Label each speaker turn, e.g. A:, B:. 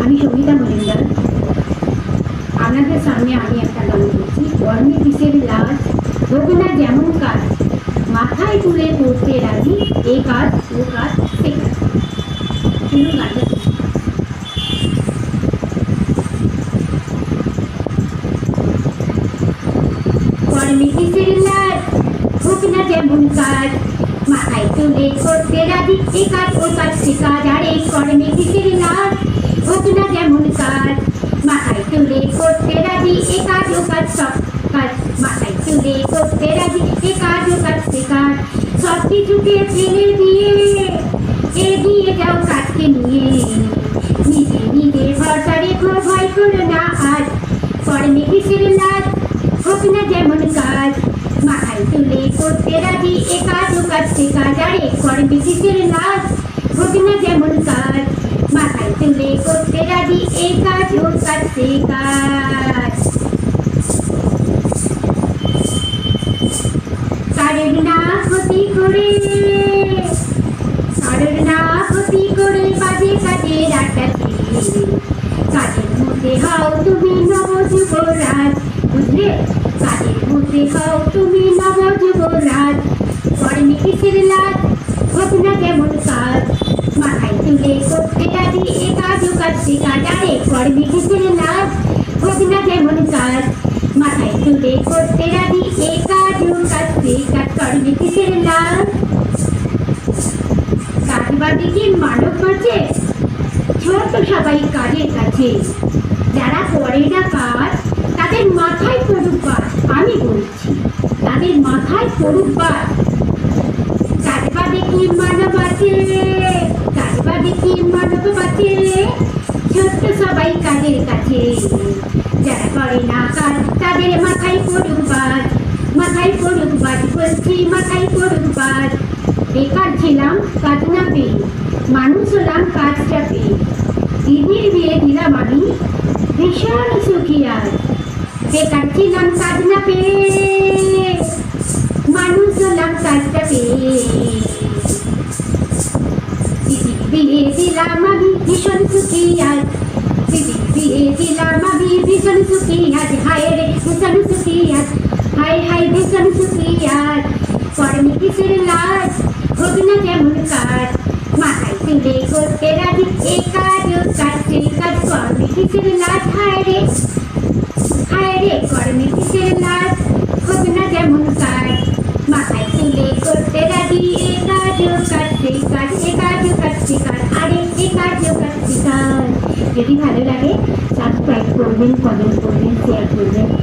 A: আমি সঙ্গীতা মজুমদার। আপনাদের সামনে আমি একটা গান বলছি। কর্মে কিসের লাজ, হোক না যেমন কাজ, মাথায় তুলে করতে রাজি, এ কাজ ও কাজ সে কাজ। শুনুন গানটা। কর্মে কিসের লাজ, হোক না যেমন কাজ, মাথায় তুলে করতে রাজি, এ কাজ ও কাজ সে কাজ। আরে কর্মে কিসের লাজ, হোক না যেমন কাজ, মাথায় তুলে করতে রাজি, এ কাজ ও কাজ সব কাজ। মাথায় তুলে করতে রাজি, এ কাজ ও কাজ সে কাজ। সব কিছুকে ফেলে দিয়ে এগিয়ে যাও কাজকে নিয়ে, নিজে নিজে ভরসা রেখো, ভয় করো না আজ। কর্মে কিসের লাজ, হোক না যেমন কাজ, মাথায় তুলে করতে রাজি, এ কাজ ও কাজ সে কাজ। আরে কর্মে কিসের লাজ, হোক না যেমন কাজ, মাথায় তুলে করতে রাজি, এ কাজ ও কাজ সে কাজ। কারোর না ক্ষতি করে, কারোর না ক্ষতি করে বাজে কাজে রাখা, কাজের মধ্যে হও তুমি নব যুবরাজ। বুঝলে, কাজের মধ্যে হও তুমি নব যুবরাজ। কর্মে কিসের লাজ, হোক না যেমন কাজ, মাথায় তুলে করতে রাজি, এ কাজ ও কাজ সে কাজ। আরে কর্মে কিসের লাজ, হোক না যেমন কাজ, মাথায় তুলে করতে রাজি, এ কাজ ও কাজ সে কাজ। কর্মে কিসের লাজ। কাজবাদী কি মানব আছে, ছোট সবাই কাজের কাছে, যারা করে না কাজ তাদের মাথায় পড়ুক বাজ। আমি বলছি, তাদের মাথায় পড়ুক বাজ। কাজবাদী কি মানব আছে, কাজবাদী কি মানব আছে, ছোট্ট সবাই কাজের কাছে, যারা করে না কাজ তাদের মাথায় পড়ুক বাজ। মাথায় পড়ুক বাজ বলছি, মাথায় পড়ুক বাজ। বেকার ছিলাম কাজ না পেয়ে, মানুষ হলাম কাজটা পেয়ে, দিদির বিয়ে দিলাম আমি ভীষণ সুখী আজ। বেকার ছিলাম কাজ না পেয়ে, মানুষ হলাম কাজটা পেয়ে, দিদির বিয়ে দিলাম আমি ভীষণ সুখী আজ। দিদির বিয়ে দিলাম আমি ভীষণ সুখী আজ। হায় রে ভীষণ সুখী আজ, হায় হায় ভীষণ সুখী আজ। কর্মে কিসের লাজ, হোক না যেমন কাজ, মাথায় তুলে করতে রাজি, এ কাজ ও কাজ সে কাজ। কর্মে কিসের লাজ, হায় রে কর্মে কিসের লাজ, হোক না যেমন কাজ, মাথায় তুলে করতে রাজি, এ কাজ ও কাজ সে কাজ। এ কাজ ও কাজ সে কাজ। আরে এ কাজ ও কাজ সে কাজ। যদি ভালো লাগে সাবস্ক্রাইব করবেন, কমেন্ট করবেন, শেয়ার করবেন।